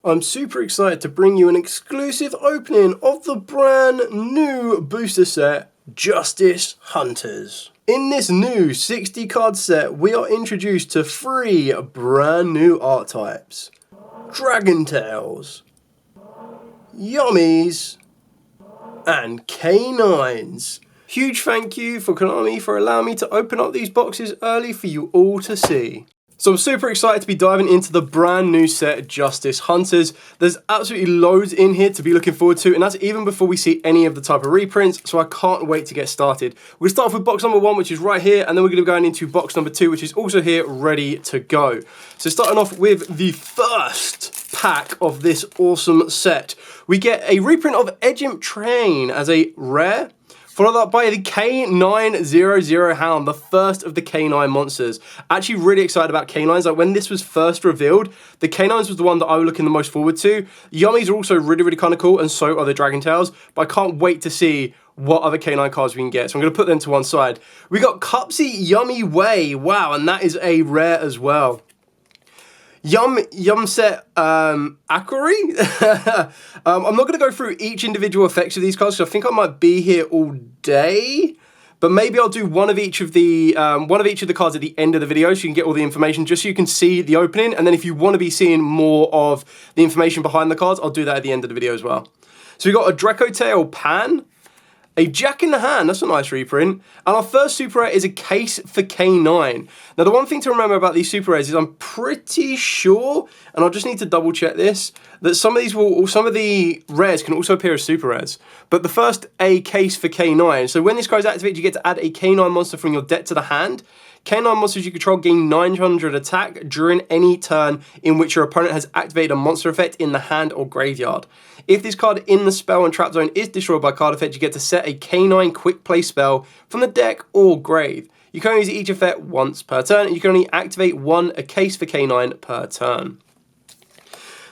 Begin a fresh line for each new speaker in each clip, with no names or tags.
I'm super excited to bring you an exclusive opening of the brand new booster set, Justice Hunters. In this new 60 card set, we are introduced to 3 brand new archetypes. Dragon Tails, Yummies, and K9s. Huge thank you for Konami for allowing me to open up these boxes early for you all to see. So I'm super excited to be diving into the brand new set, Justice Hunters. There's absolutely loads in here to be looking forward to, and that's even before we see any of the type of reprints, so I can't wait to get started. We're going to start off with box number 1, which is right here, and then we're going to be going into box number 2, which is also here, ready to go. So starting off with the first pack of this awesome set, we get a reprint of Egimp Train as a rare, followed up by the K900 Hound, the first of the K9 monsters. Actually really excited about K9s. Like when this was first revealed, the K9s was the one that I was looking the most forward to. Yummies are also really kind of cool, and so are the Dragon Tails, but I can't wait to see what other K9 cards we can get. So I'm going to put them to one side. We got Cupsy Yummy Way. Wow, and that is a rare as well. Yumset Akuri. I'm not going to go through each individual effects of these cards because I think I might be here all day. But maybe I'll do one of each of the cards at the end of the video so you can get all the information, just so you can see the opening. And then if you want to be seeing more of the information behind the cards, I'll do that at the end of the video as well. So we got a Dracotail Pan, a Jack in the Hand, that's a nice reprint, and our first super rare is a case for K9. Now the one thing to remember about these super rares is I'm pretty sure, and I'll just need to double check this, that some of the rares can also appear as super rares. But the first, a case for K9, so when this card is activated, you get to add a K9 monster from your deck to the hand. K9 monsters you control gain 900 attack during any turn in which your opponent has activated a monster effect in the hand or graveyard. If this card in the spell and trap zone is destroyed by card effect, you get to set a K9 quick play spell from the deck or grave. You can only use each effect once per turn, and you can only activate a case for K9 per turn.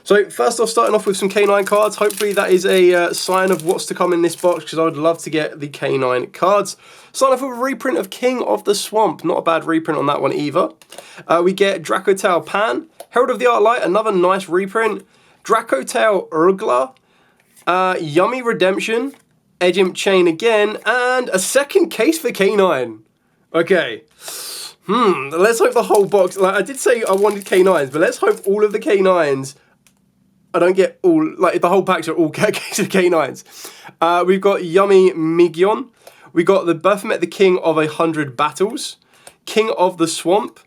So first off, starting off with some K9 cards. Hopefully that is a sign of what's to come in this box, because I would love to get the K9 cards. Starting off with a reprint of King of the Swamp. Not a bad reprint on that one either. We get Dracotail Pan, Herald of the Arclight, another nice reprint. Dracotail Urgla, Yummy Redemption, Egimp Chain again, and a second case for K9. Okay. Let's hope the whole box, like I did say I wanted K9s, but let's hope all of the K9s, I don't get all, like the whole packs are all cases of K9s. We've got Yummy Yugioh. We got the Baphomet, the King of 100 Battles, King of the Swamp,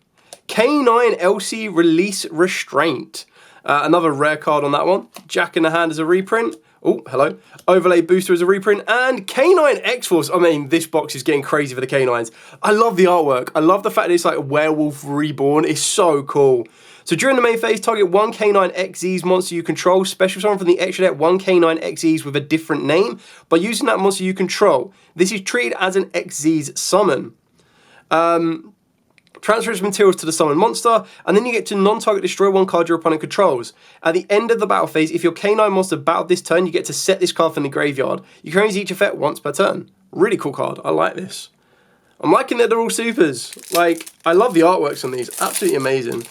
K9 LC Release Restraint. Another rare card on that one. Jack in the Hand as a reprint. Oh, hello. Overlay Booster as a reprint. And K9 X-Force. I mean, this box is getting crazy for the K9s. I love the artwork. I love the fact that it's like a werewolf reborn. It's so cool. So during the main phase, target 1 K9 XZ's monster you control. Special summon from the extra deck 1 K9 XZ's with a different name. By using that monster you control, this is treated as an XZ's summon. Transfer its materials to the summon monster, and then you get to non-target destroy 1 card your opponent controls. At the end of the battle phase, if your K9 monster battled this turn, you get to set this card from the graveyard. You can only use each effect once per turn. Really cool card. I like this. I'm liking that they're all supers. Like, I love the artworks on these. Absolutely amazing.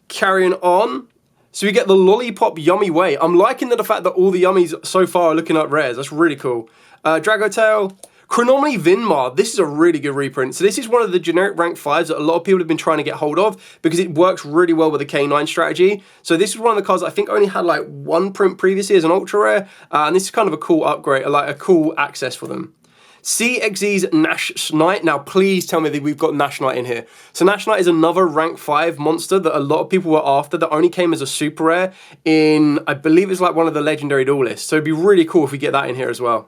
Carrying on. So we get the Lollipop Yummy Way. I'm liking the fact that all the Yummies so far are looking like rares. That's really cool. Dragotail. Chronomaly Vinmar, this is a really good reprint. So this is one of the generic rank 5s that a lot of people have been trying to get hold of because it works really well with the K9 strategy. So this is one of the cards that I think only had like 1 print previously as an ultra rare, and this is kind of a cool upgrade, like a cool access for them. CXZ's Nash Knight. Now please tell me that we've got Nash Knight in here. So Nash Knight is another rank 5 monster that a lot of people were after that only came as a super rare in, I believe it's like one of the legendary duelists. So it'd be really cool if we get that in here as well.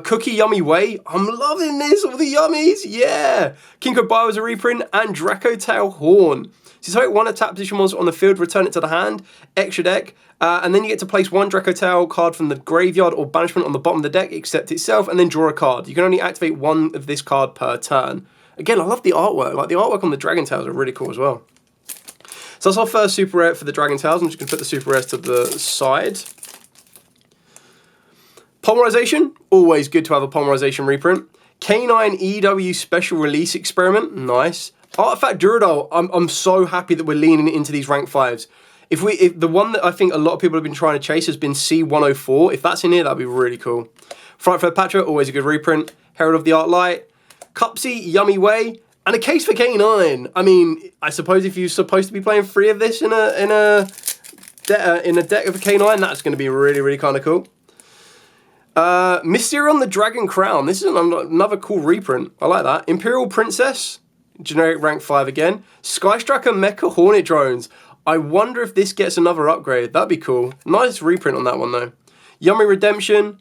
Cookie Yummy Way. I'm loving this. All the Yummies. Yeah. Kinko Bio is a reprint. And Dracotail Horn. So target 1 attack position monster on the field, return it to the hand, extra deck, and then you get to place 1 Dracotail card from the graveyard or banishment on the bottom of the deck, except itself, and then draw a card. You can only activate 1 of this card per turn. Again, I love the artwork. Like the artwork on the Dragon Tails are really cool as well. So that's our first super rare for the Dragon Tails. I'm just going to put the super rares to the side. Polymerization, always good to have a polymerization reprint. K9 EW Special Release Experiment, nice. Artifact Duradol, I'm so happy that we're leaning into these rank 5s. If the one that I think a lot of people have been trying to chase has been C104. If that's in here, that'd be really cool. Fright for Patrick, always a good reprint. Herald of the Art Light, Cupsy, Yummy Way, and a case for K9. I mean, I suppose if you're supposed to be playing 3 of this in a deck of a K9, that's going to be really, really kind of cool. Mysterion the Dragon Crown. This is another cool reprint. I like that. Imperial Princess, generic rank 5 again. Skystriker Mecha Hornet Drones. I wonder if this gets another upgrade. That'd be cool. Nice reprint on that one though. Yummy Redemption,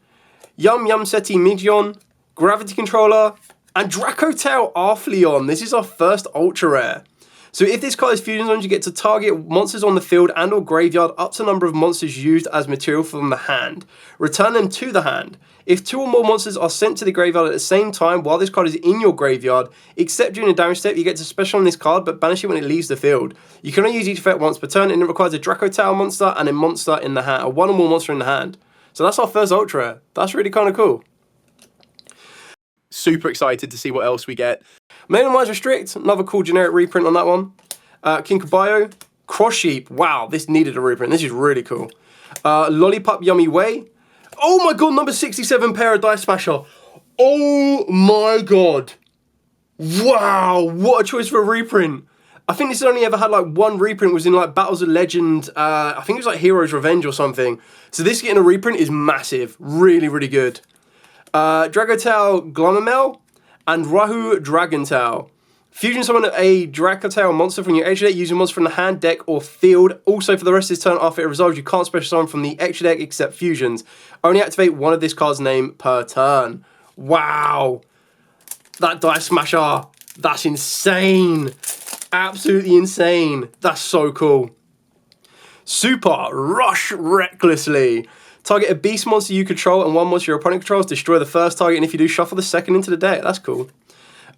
Yum Yum Seti Migion, Gravity Controller, and Dracotail Arfleon. This is our first ultra rare. So if this card is fusion zones, you get to target monsters on the field and or graveyard up to the number of monsters used as material from the hand. Return them to the hand. If 2 or more monsters are sent to the graveyard at the same time while this card is in your graveyard, except during a damage step, you get to special on this card but banish it when it leaves the field. You can only use each effect once per turn, and it requires a Dracotail monster and a monster in the hand, or 1 or more monster in the hand. So that's our first ultra rare. That's really kind of cool. Super excited to see what else we get. Maiden Restrict, another cool generic reprint on that one. Kinkabayo, Cross Sheep. Wow, this needed a reprint. This is really cool. Lollipop Yummy Way. Oh my god, number 67 Paradise Smasher. Oh my god. Wow, what a choice for a reprint. I think this has only ever had like 1 reprint, was in like Battles of Legend. I think it was like Heroes Revenge or something. So this getting a reprint is massive. Really, really good. Dragotail Glomamel and Rahu Dragontail. Fusion summon a Dracotail monster from your extra deck using monster from the hand, deck, or field. Also, for the rest of this turn after it resolves, you can't special summon from the extra deck except fusions. Only activate 1 of this card's name per turn. Wow. That Dice Smasher. That's insane. Absolutely insane. That's so cool. Super Rush Recklessly. Target a beast monster you control and 1 monster your opponent controls. Destroy the first target, and if you do, shuffle the second into the deck. That's cool.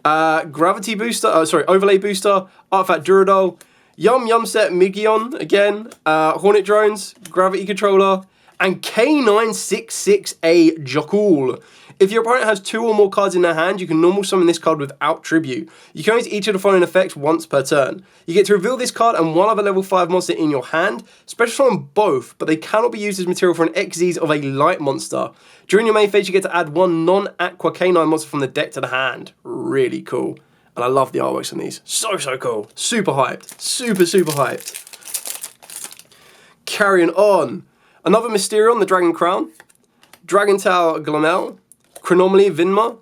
Gravity Booster, Overlay Booster, Artifact Duradol, Yum Yum Set Migion, again, Hornet Drones, Gravity Controller, and K966A Jokul. If your opponent has 2 or more cards in their hand, you can normal summon this card without tribute. You can use each of the following effects once per turn. You get to reveal this card and 1 other level 5 monster in your hand. Special summon both, but they cannot be used as material for an XYZ of a light monster. During your main phase, you get to add 1 non-aqua K9 monster from the deck to the hand. Really cool. And I love the artworks on these. So, so cool. Super hyped. Super, super hyped. Carrying on. Another Mysterion, the Dragon Crown. Dragontail Glomel. Chronomaly Vinma,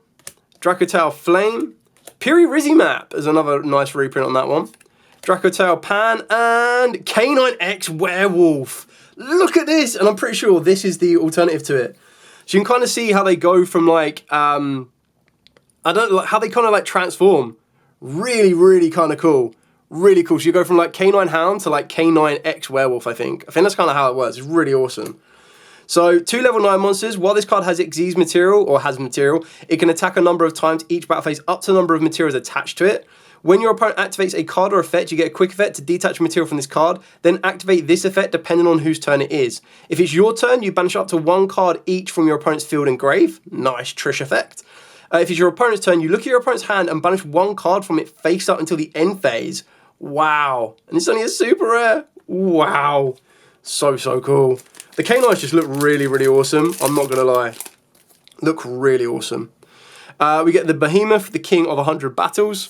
Dracotail Flame, Piri Rizimap is another nice reprint on that one. Dracotail Pan, and K9X Werewolf. Look at this, and I'm pretty sure this is the alternative to it. So you can kind of see how they go from like, how they kind of like transform. Really, really kind of cool. Really cool. So you go from like K9 Hound to like K9X Werewolf, I think. I think that's kind of how it works. It's really awesome. So, 2 level 9 monsters, while this card has Xyz material, or has material, it can attack a number of times each battle phase up to the number of materials attached to it. When your opponent activates a card or effect, you get a quick effect to detach material from this card, then activate this effect depending on whose turn it is. If it's your turn, you banish up to 1 card each from your opponent's field and grave. Nice Trish effect. If it's your opponent's turn, you look at your opponent's hand and banish 1 card from it face up until the end phase. Wow. And it's only a super rare. Wow. So, so cool. The K9s just look really, really awesome. I'm not going to lie. Look really awesome. We get the Behemoth, the King of 100 Battles.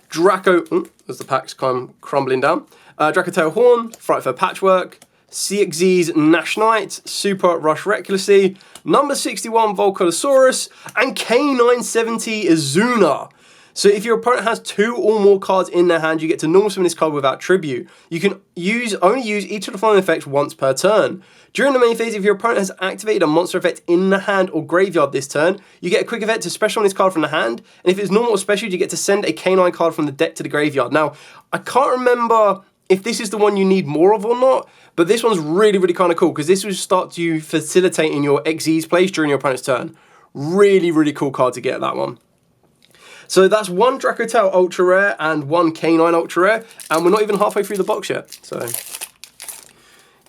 Draco, as the packs come crumbling down. Dracotail Horn, Fright for Patchwork. CXZ's Nash Knight, Super Rush Recklessly. Number 61 Volcolosaurus. And K970 Izuna. So if your opponent has 2 or more cards in their hand, you get to normal summon this card without tribute. You can only use each of the following effects once per turn. During the main phase, if your opponent has activated a monster effect in the hand or graveyard this turn, you get a quick effect to special on this card from the hand, and if it's normal or special, you get to send a K9 card from the deck to the graveyard. Now, I can't remember if this is the one you need more of or not, but this one's really, really kind of cool, because this will start to facilitate in your XYZ plays during your opponent's turn. Really, really cool card to get, that one. So that's 1 Dracotail Ultra Rare and 1 K9 Ultra Rare, and we're not even halfway through the box yet. So,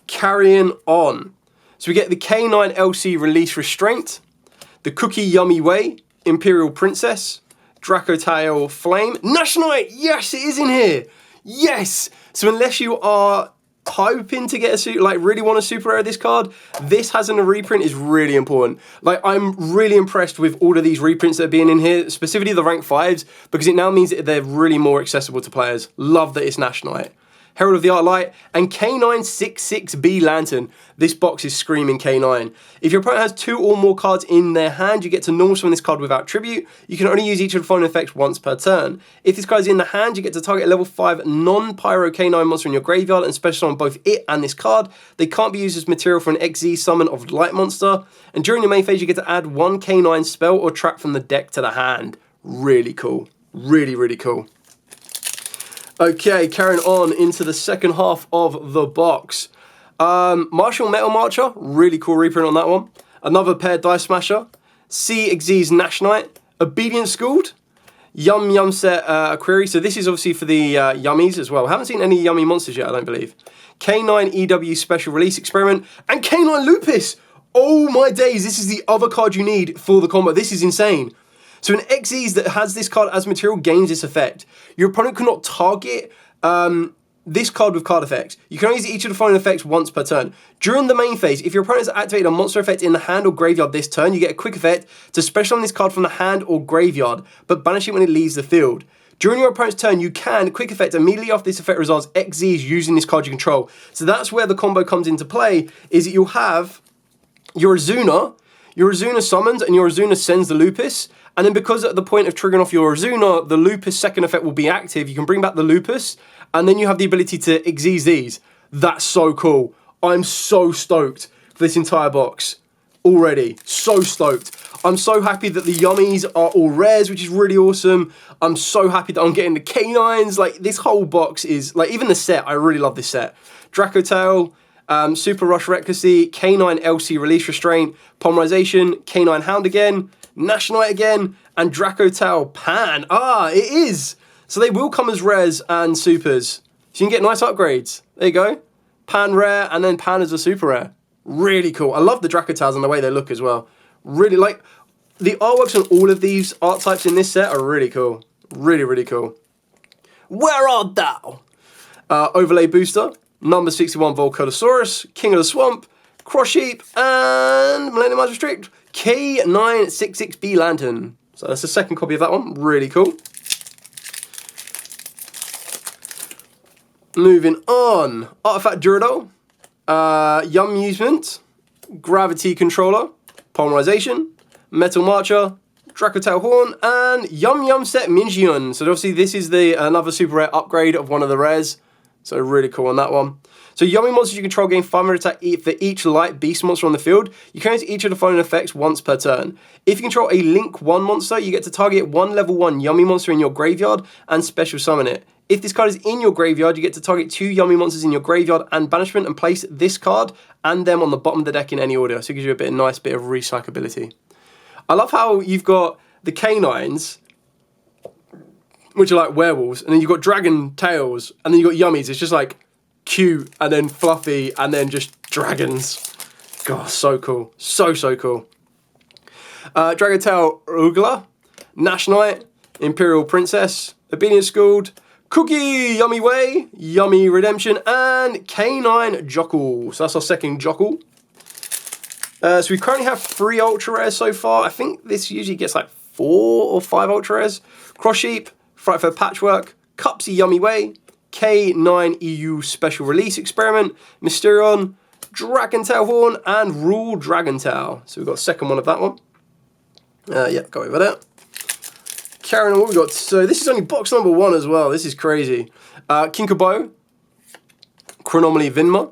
carrying on. So we get the K9 LC Release Restraint, the Cookie Yummy Way, Imperial Princess, Dracotail Flame, Nash Knight, yes, it is in here, yes! So unless you are hoping to get a really want a super rare of this card, this has a reprint is really important. Like, I'm really impressed with all of these reprints that are being in here, specifically the rank 5s, because it now means that they're really more accessible to players. Love that it's Nationalite. Herald of the Art Light, and K966B Lantern. This box is screaming K9. If your opponent has 2 or more cards in their hand, you get to normal summon this card without tribute. You can only use each of the following effects once per turn. If this card is in the hand, you get to target a level 5 non-pyro K9 monster in your graveyard and special summon both it and this card. They can't be used as material for an XZ summon of Light Monster. And during your main phase, you get to add 1 K9 spell or trap from the deck to the hand. Really cool. Really, really cool. Okay, carrying on into the second half of the box. Martial Metal Marcher, really cool reprint on that one. Another paired Dice Smasher. C-Xyz Nationite. Obedient Schooled. Yum Set Query. So this is obviously for the Yummies as well. Haven't seen any Yummy monsters yet, I don't believe. K9 EW Special Release Experiment. And K9 Lupus! Oh my days, this is the other card you need for the combo. This is insane. So an XYZ that has this card as material gains this effect. Your opponent cannot target this card with card effects. You can only use each of the following effects once per turn. During the main phase, if your opponent has activated a monster effect in the hand or graveyard this turn, you get a quick effect to special summon this card from the hand or graveyard, but banish it when it leaves the field. During your opponent's turn, you can, quick effect, immediately after this effect resolves, XYZ using this card you control. So that's where the combo comes into play, is that you'll have your Azuna summons, and your Azuna sends the Lupus. And then because at the point of triggering off your Azuna, the Lupus second effect will be active, you can bring back the Lupus, and then you have the ability to XYZ these. That's so cool. I'm so stoked for this entire box already. So stoked. I'm so happy that the Yummies are all rares, which is really awesome. I'm so happy that I'm getting the K9s. Like, this whole box is, like, even the set, I really love this set. Draco Tail, Super Rush Recklessly, K9 LC Release Restraint, Polymerization, K9 Hound again, Nationalite again, and Draco Tail Pan. Ah, it is! So they will come as rares and supers. So you can get nice upgrades. There you go. Pan rare, and then Pan as a super rare. Really cool. I love the Draco Tails and the way they look as well. Really, like, the artworks on all of these art types in this set are really cool. Really, really cool. Where art thou? Overlay Booster, number 61 Volcolosaurus, King of the Swamp, Cross Sheep, and Millennium Eyes Restrict, K966B Lantern. So that's the second copy of that one. Really cool. Moving on. Artifact Duradol, Yum Amusement, Gravity Controller, Polymerization, Metal Marcher, Dracotail Horn, and Yum Set Minjiun. So obviously this is another super rare upgrade of one of the rares. So really cool on that one. So Yummy monsters you control gain 500 attack for each light beast monster on the field. You can use each of the following effects once per turn. If you control a Link 1 monster, you get to target one level 1 Yummy monster in your graveyard and special summon it. If this card is in your graveyard, you get to target 2 Yummy monsters in your graveyard and banishment and place this card and them on the bottom of the deck in any order. So it gives you a nice bit of recyclability. I love how you've got the K9s, which are like werewolves, and then you've got dragon tails, and then you've got Yummies. It's just like cute, and then fluffy, and then just dragons. God, so cool. So cool. Dragotail Ugla, Nationalite, Imperial Princess, Obedient Schooled, Cookie Yummy Way, Yummy Redemption, and K9 Jockle. So that's our second Jockle. So we currently have 3 Ultra Rares so far. I think this usually gets like 4 or 5 Ultra Rares. Cross Sheep, Frightful Patchwork, Cupsy Yummy Way, K9 EU Special Release Experiment, Mysterion, Dragontail Horn, and Rule Dragontail. So we've got a second one of that one. Yeah, go over there. Carrying on, what we got? So this is only box number 1 as well. This is crazy. Kinkabo, Chronomaly Vinma,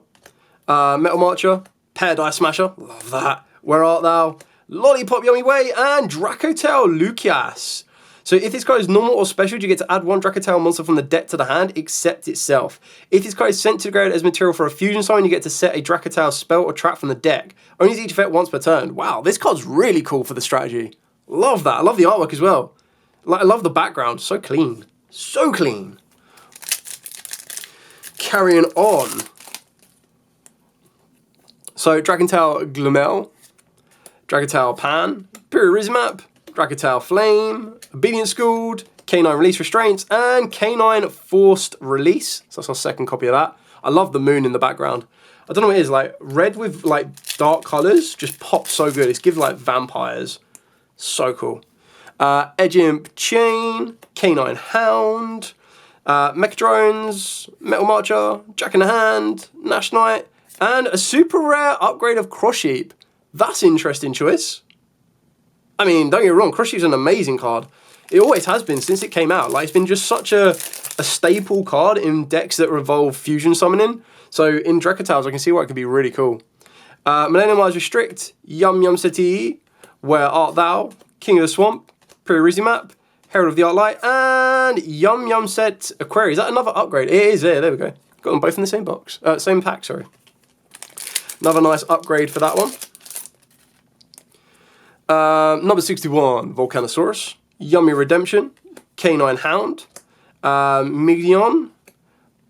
Metal Marcher, Paradise Smasher, love that. Where art thou? Lollipop Yummy Way, and Dracotail Lucias. So if this card is normal or special, you get to add 1 Dracotail monster from the deck to the hand, except itself. If this card is sent to the graveyard as material for a fusion summon, you get to set a Dracotail spell or trap from the deck. Only use each effect once per turn. Wow, this card's really cool for the strategy. Love that. I love the artwork as well. I love the background. So clean. So clean. Carrying on. So Dragontail Glumel, Dragotail Pan, Pyrizmap, Dragotail Flame, Obedient Schooled, K9 Release Restraints, and K9 Forced Release. So that's our second copy of that. I love the moon in the background. I don't know what it is, like red with like dark colours just pops so good. It's given like vampires. So cool. Edgimp Chain, Canine Hound, Mechadrones, Metal Marcher, Jack in the Hand, Nash Knight, and a super rare upgrade of Cross Sheep. That's an interesting choice. I mean, don't get me wrong, Cross Sheep's an amazing card. It always has been since it came out. Like, it's been just such a staple card in decks that revolve fusion summoning. So in Drekatals, I can see why it could be really cool. Millennium Eyes Restrict, Yum Yum City, Where Art Thou, King of the Swamp, Map, Herald of the Arclight, and Yum Yum Set Aquarius. Is that another upgrade? It is, there we go. Got them both in the same box. Same pack, sorry. Another nice upgrade for that one. Number 61, Volcanosaurus, Yummy Redemption, Canine Hound, Migion,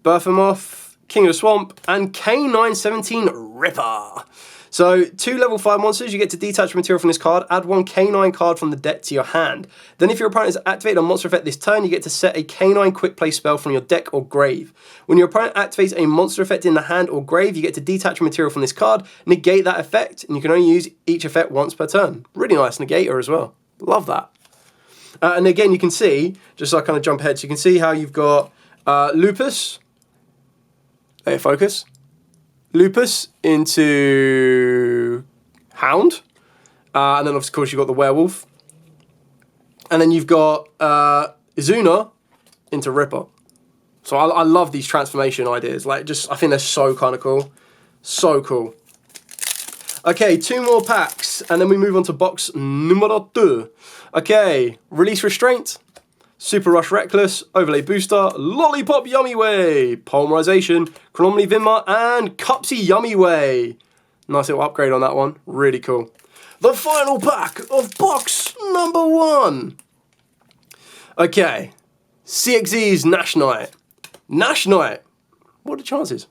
Berthamoth, King of the Swamp, and K917 Ripper. So, 2 level 5 monsters, you get to detach material from this card, add 1 K9 card from the deck to your hand. Then if your opponent has activated a monster effect this turn, you get to set a K9 quick play spell from your deck or grave. When your opponent activates a monster effect in the hand or grave, you get to detach material from this card, negate that effect, and you can only use each effect once per turn. Really nice negator as well. Love that. And again, you can see, just so I kind of jump ahead, so you can see how you've got Lupus. There, focus. Lupus into Hound. And then, of course, you've got the Werewolf. And then you've got Izuna into Ripper. So I love these transformation ideas. Like, just, I think they're so kind of cool. So cool. Okay, 2 more packs, and then we move on to box numero 2. Okay, Release Restraint, Super Rush Reckless, Overlay Booster, Lollipop Yummy Way, Polymerization, Chronomy Vinmar, and Cupsy Yummy Way. Nice little upgrade on that one, really cool. The final pack of box number 1. Okay, CXZ's Nash Knight. Nash Knight, what are the chances?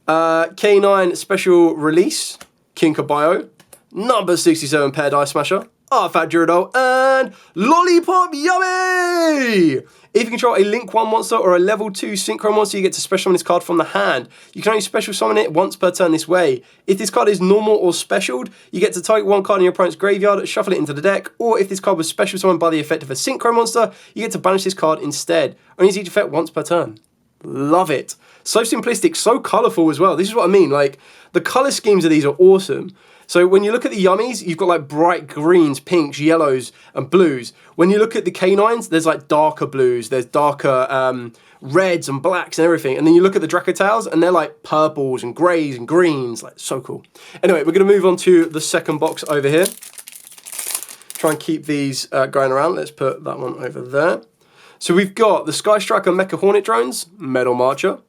K9 Special Release, Kinkabio, number 67 Paired Ice Smasher, Artifact Gyarados, and Lollipop Yummy! If you control a Link 1 monster or a level 2 Synchro monster, you get to special summon this card from the hand. You can only special summon it once per turn this way. If this card is normal or specialed, you get to target 1 card in your opponent's graveyard, shuffle it into the deck, or if this card was special summoned by the effect of a Synchro monster, you get to banish this card instead. Only use each effect once per turn. Love it. So simplistic, so colourful as well. This is what I mean, like, the colour schemes of these are awesome. So when you look at the Yummies, you've got like bright greens, pinks, yellows, and blues. When you look at the K9s, there's like darker blues, there's darker reds and blacks and everything. And then you look at the Dracotales, and they're like purples and greys and greens, like so cool. Anyway, we're going to move on to the second box over here. Try and keep these going around. Let's put that one over there. So we've got the Sky Striker Mecha Hornet Drones, Metal Marcher,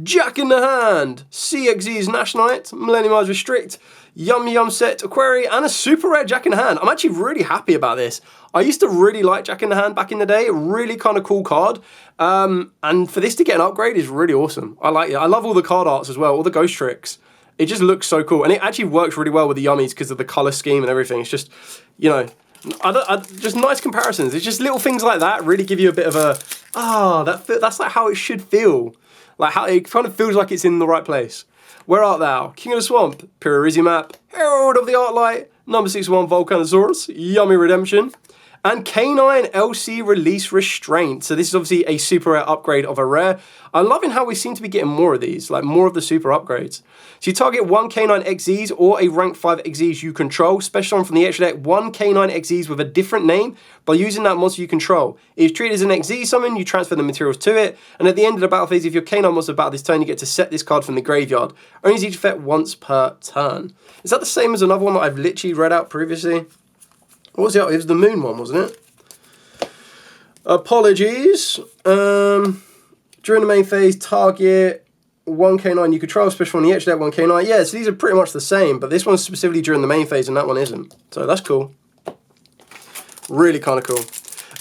Jack in the Hand, CXZ's Nash Knight, Millennium Eyes Restrict, Yum Yum Set Aquari, and a super rare Jack in the Hand. I'm actually really happy about this. I used to really like Jack in the Hand back in the day. Really kind of cool card. And for this to get an upgrade is really awesome. I like it. I love all the card arts as well, all the ghost tricks. It just looks so cool. And it actually works really well with the Yummies because of the colour scheme and everything. It's just, you know, just nice comparisons. It's just little things like that really give you a bit of a, that's like how it should feel. Like how it kind of feels like it's in the right place. Where Art Thou? King of the Swamp, Map, Herald of the Arclight, number 61 Volcanosaurus, Yummy Redemption, and K9 LC Release Restraint. So this is obviously a super rare upgrade of a rare. I'm loving how we seem to be getting more of these, like more of the super upgrades. So you target 1 K9 XZs or a rank 5 XZs you control. Special summon from the extra deck 1 K9 XZs with a different name by using that monster you control. If treated as an XZ summon, you transfer the materials to it. And at the end of the battle phase, if your K9 monster battle this turn, you get to set this card from the graveyard. Only use each effect once per turn. Is that the same as another one that I've literally read out previously? What was it? It was the moon one, wasn't it? Apologies. During the main phase, target 1 K9 you control, special from the extra deck 1 K9. Yeah, so these are pretty much the same, but this one's specifically during the main phase and that one isn't. So that's cool. Really kind of cool.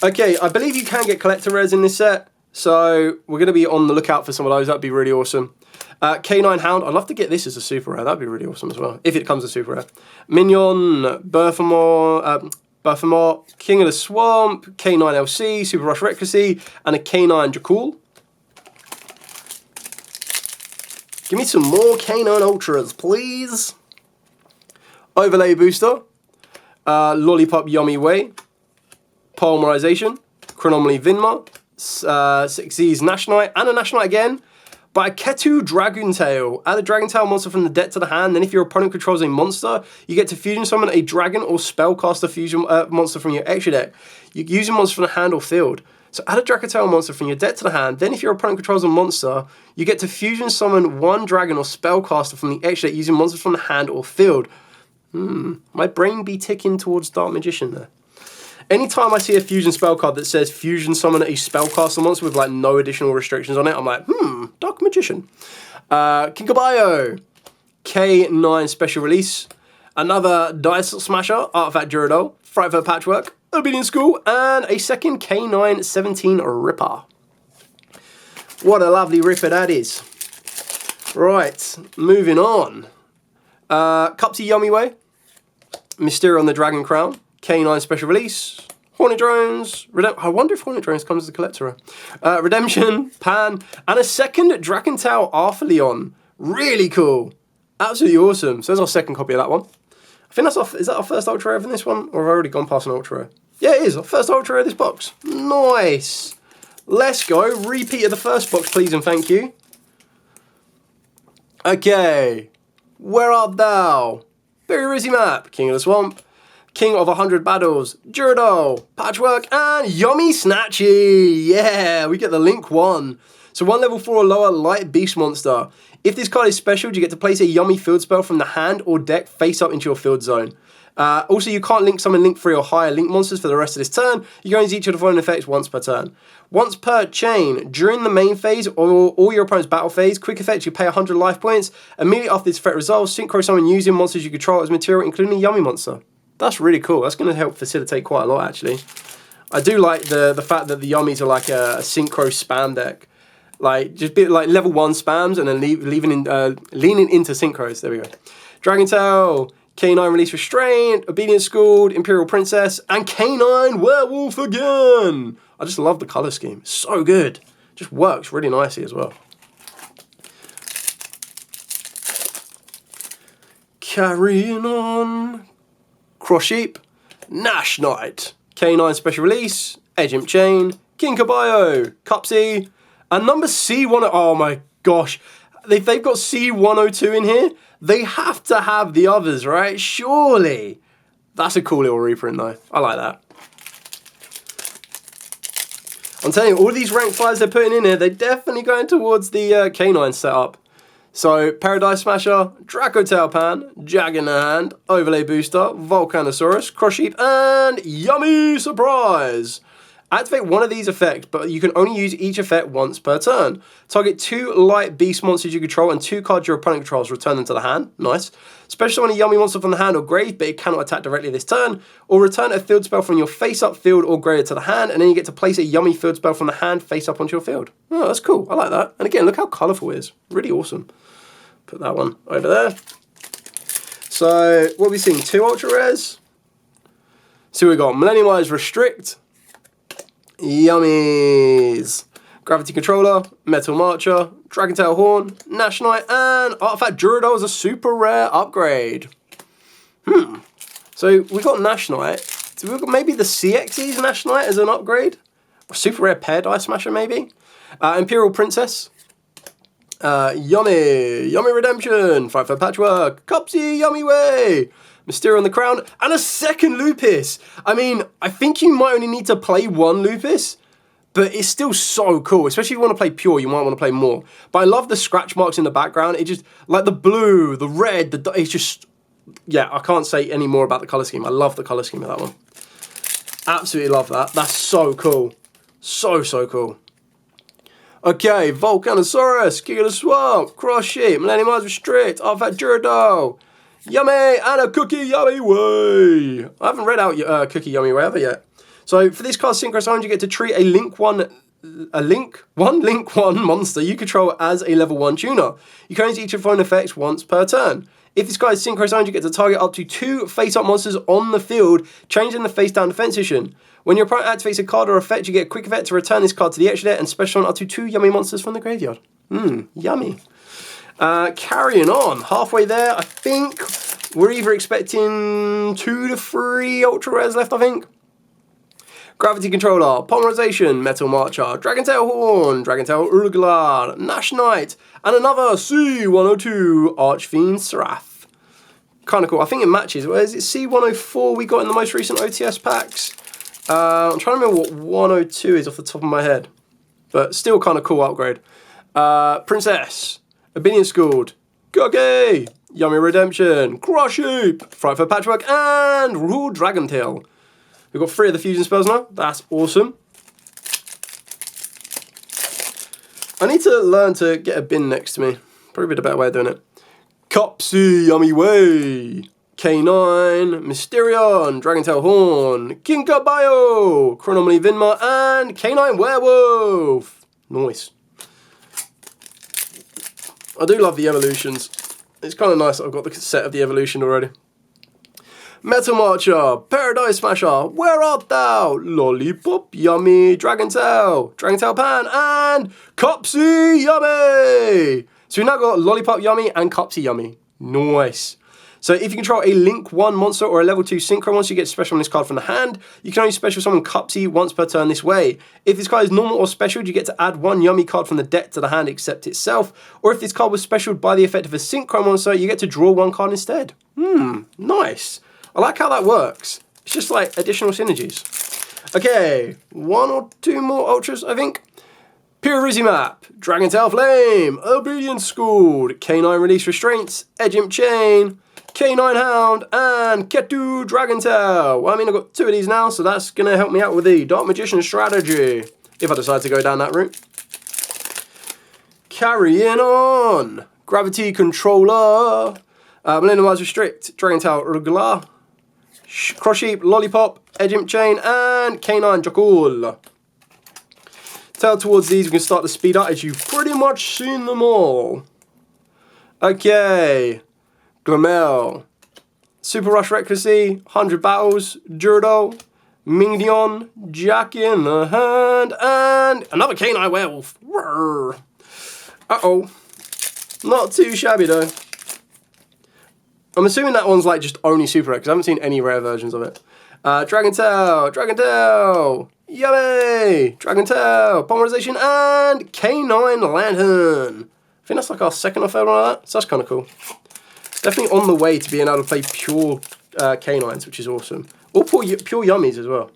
Okay, I believe you can get collector rares in this set, so we're going to be on the lookout for some of those. That'd be really awesome. K9 Hound, I'd love to get this as a super rare. That'd be really awesome as well, if it comes as super rare. Minion, Berthamore, King of the Swamp, K9 LC, Super Rush Recklessy, and a K9 Jakul. Give me some more Canine Ultras, please. Overlay Booster. Lollipop Yummy Way. Polymerization. Chronomaly Vinma. 6Z's Nashknight. And a Nashknight again. By Ketu Dragon Tail. Add a Dragon Tail monster from the deck to the hand. Then if your opponent controls a monster, you get to fusion summon a dragon or spellcaster fusion monster from your extra deck. You can use a monster from the hand or field. So add a Dragon Tail monster from your deck to the hand. Then if your opponent controls a monster, you get to fusion summon one dragon or spellcaster from the extra deck using monsters from the hand or field. My brain be ticking towards Dark Magician there. Anytime I see a fusion spell card that says fusion summon a spellcaster monster with like no additional restrictions on it, I'm like, Dark Magician. Kinkabayo, K9 special release. Another Dice Smasher, Artifact Gyarados, Frightful Patchwork, Obedient School, and a second K9 17 Ripper. What a lovely Ripper that is. Right, moving on. Cupsy Yummy Way, Mysterio on the Dragon Crown, K9 special release, Hornet Drones, I wonder if Hornet Drones comes as a collector. Redemption, Pan, and a second Dragon Tail Arthaleon. Really cool. Absolutely awesome. So there's our second copy of that one. I think is that our first Ultra Rare in this one? Or have I already gone past an Ultra Rare? Yeah, it is. Our first Ultra Rare of this box. Nice. Let's go. Repeat of the first box, please and thank you. Okay. Where art thou? Very Rizzy Map, King of the Swamp, King of 100 Battles, Gyarados, Patchwork, and Yummy Snatchy. Yeah, we get the Link 1. So 1 level 4 or lower light beast monster. If this card is special, you get to place a Yummy field spell from the hand or deck face up into your field zone. Also, you can't link summon Link 3 or higher Link monsters for the rest of this turn. You can use each of the following effects once per turn. Once per chain, during the main phase or your opponent's battle phase, quick effects, you pay 100 life points. Immediately after this effect resolves, synchro summon using monsters you control as material, including a Yummy monster. That's really cool. That's going to help facilitate quite a lot, actually. I do like the fact that the Yummies are like a synchro spam deck. Like, just be like level 1 spams and then leaning into synchros. There we go. Dragon Tail, K9 Release Restraint, Obedient Schooled, Imperial Princess, and K9 Werewolf again. I just love the colour scheme. It's so good. Just works really nicely as well. Carrying on. Cross Sheep, Nashknight, K9 Special Release, Edge Imp Chain, Kinkabayo, Cupsy, and number C1. Oh my gosh. If they've got C102 in here, they have to have the others, right? Surely. That's a cool little reprint though. I like that. I'm telling you, all these rank 5s they're putting in here, they're definitely going towards the K9 setup. So, Paradise Smasher, Draco Tail Pan, Jag in the Hand, Overlay Booster, Volcanosaurus, Cross Sheep, and Yummy Surprise. Activate one of these effects, but you can only use each effect once per turn. Target 2 light beast monsters you control and 2 cards your opponent controls. Return them to the hand. Nice. Special summon a Yummy monster from the hand or grave, but it cannot attack directly this turn. Or return a field spell from your face-up field or grave to the hand, and then you get to place a Yummy field spell from the hand face-up onto your field. Oh, that's cool. I like that. And again, look how colourful it is. Really awesome. Put that one over there. So, what have we seen? 2 Ultra Rares. So we got Millennium Eyes Restrict, Yummies, Gravity Controller, Metal Marcher, Dragon Tail Horn, Nashknight, and Artifact Gyarados as a super rare upgrade. So we got Nashknight. So we've got maybe the CXE's Nashknight as an upgrade. Or super rare pair Dice Smasher maybe. Imperial Princess. Yummy Redemption, Frightful Patchwork, Cupsy Yummy Way, Mysterio on the Crown, and a second Lupus. I mean, I think you might only need to play 1 Lupus, but it's still so cool. Especially if you want to play pure, you might want to play more. But I love the scratch marks in the background. It just, like the blue, the red, it's just, yeah, I can't say any more about the colour scheme. I love the colour scheme of that one. Absolutely love that. That's so cool. So cool. Okay, Volcanosaurus, King of the Swamp, Cross Sheep, Millennium Eyes Restrict, Artifact Gyarados, Yummy, and a Cookie Yummy Way. I haven't read out Cookie Yummy Way ever yet. So for this card, Synchro Summon, you get to treat a Link 1 monster you control as a level 1 tuner. You can use each of phone effects once per turn. If this guy is Synchro Summon, you get to target up to 2 face-up monsters on the field, changing the face-down defense position. When your opponent activates a card or effect, you get a quick effect to return this card to the extra deck and special summon up to 2 Yummy monsters from the graveyard. Yummy. Carrying on, halfway there, I think we're either expecting 2 to 3 ultra rares left, I think. Gravity Controller, Polymerization, Metal Marcher, Dragon Tail Horn, Dragon Tail Uruglar, Nash Knight, and another C102 Archfiend Seraph. Kind of cool. I think it matches. Where is it? C104 we got in the most recent OTS packs. I'm trying to remember what 102 is off the top of my head. But still kind of cool upgrade. Princess, Obinion Schooled, Goge, Yummy Redemption, Crush Heap, Frightful Patchwork, and Rule Dragon Tail. We've got 3 of the fusion spells now. That's awesome. I need to learn to get a bin next to me. Probably be a better way of doing it. Copsy, Yummy Way, K9, Mysterion, Dragon Tail Horn, Kinkabayo, Chronomaly Vinma, and K9 Werewolf. Nice. I do love the evolutions. It's kind of nice that I've got the set of the evolution already. Metal Marcher, Paradise Smasher, Where Art Thou? Lollipop Yummy, Dragon Tail Pan, and Copsy Yummy! So we've now got Lollipop Yummy and Copsy Yummy. Nice. So if you control a Link 1 monster or a level 2 Synchro monster, you get special on this card from the hand. You can only special summon Copsy once per turn this way. If this card is normal or special, you get to add 1 Yummy card from the deck to the hand except itself. Or if this card was specialed by the effect of a Synchro monster, you get to draw 1 card instead. Nice. I like how that works. It's just like additional synergies. Okay, 1 or 2 more ultras, I think. Pure Map, Dragon Tail Flame, Obedience Schooled, K9 Release Restraints, Edgimp Chain, K9 Hound, and Ketu Dragon Tail. Well, I mean, I've got 2 of these now, so that's going to help me out with the Dark Magician strategy, if I decide to go down that route. Carrying on, Gravity Controller, Millennium Wise Restrict, Dragon Tail Regular, Crush Heap, Lollipop, Edgimp Chain, and K9 Jokul. Tail towards these, we can start to speed up as you've pretty much seen them all. Okay, Glamel, Super Rush Recklessly, 100 Battles, Jurdo, Mingdion, Jack in the Hand, and another K9 Werewolf. Uh-oh. Not too shabby though. I'm assuming that one's like just only Super Rare because I haven't seen any rare versions of it. Dragon Tail, Yummy, Dragon Tail, Polymerization, and K9 Lantern. I think that's like our second or third one of that, so that's kind of cool. Definitely on the way to being able to play pure K9s, which is awesome. Or pure Yummies as well.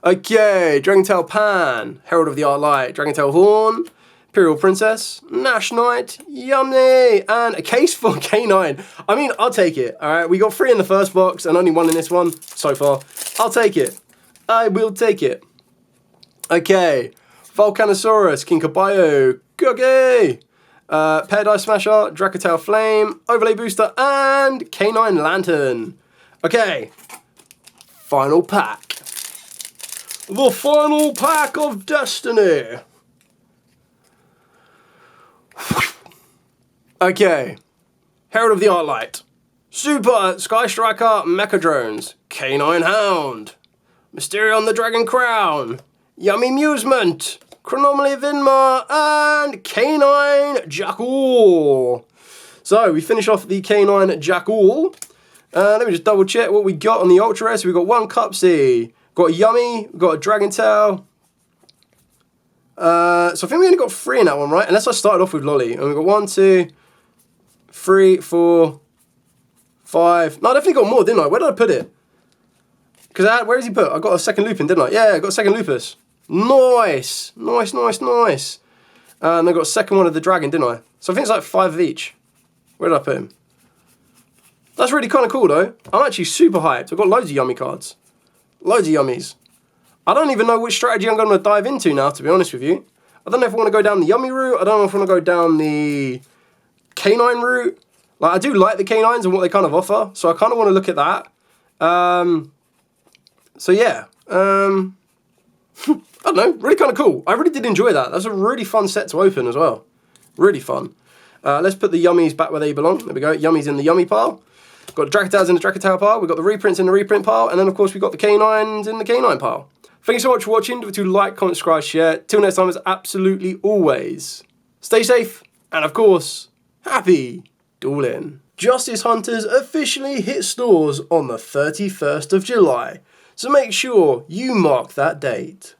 Okay, Dragon Tail Pan, Herald of the Art Light, Dragon Tail Horn, Imperial Princess, Nash Knight, Yummy, and a case for K9. I mean, I'll take it, alright? We got 3 in the first box and only 1 in this one so far. I'll take it. I will take it. Okay, Volcanosaurus, Kinkabayo, Goge, Paradise Smasher, Dracotail Flame, Overlay Booster, and K9 Lantern. Okay, final pack. The final pack of Destiny. Okay, Herald of the Art Light, Super Sky Striker Mecha Drones, K9 Hound, Mysterion the Dragon Crown, Yummy Amusement, Chronomaly Vinma, and K9 Jackal. So we finish off the K9 Jackal. Let me just double check what we got on the Ultra Rare. So we got 1 Cupsy, got a Yummy, got a Dragon Tail. So I think we only got 3 in that one, right? Unless I started off with Lolly. And we got 1, 2, 3, 4, 5. No, I definitely got more, didn't I? Where did I put it? Because where is he put? I got a second Lupin, didn't I? Yeah, I got a second Lupus. Nice. Nice, nice, nice. And I got a second one of the dragon, didn't I? So I think it's like 5 of each. Where did I put him? That's really kind of cool, though. I'm actually super hyped. I've got loads of Yummy cards. Loads of Yummies. I don't even know which strategy I'm going to dive into now, to be honest with you. I don't know if I want to go down the Yummy route. I don't know if I want to go down the K9 route. Like, I do like the K9s and what they kind of offer, so I kind of want to look at that. So yeah, I don't know, really kind of cool. I really did enjoy that. That's a really fun set to open as well. Really fun. Let's put the Yummies back where they belong. There we go, Yummies in the Yummy pile. Got the Dracotales in the Dracotale pile. We've got the reprints in the reprint pile. And then, of course, we've got the K9s in the K9 pile. Thank you so much for watching. Don't forget to like, comment, subscribe, share. Till next time, as absolutely always, stay safe And of course, happy dueling. Justice Hunters officially hit stores on the 31st of July, so make sure you mark that date.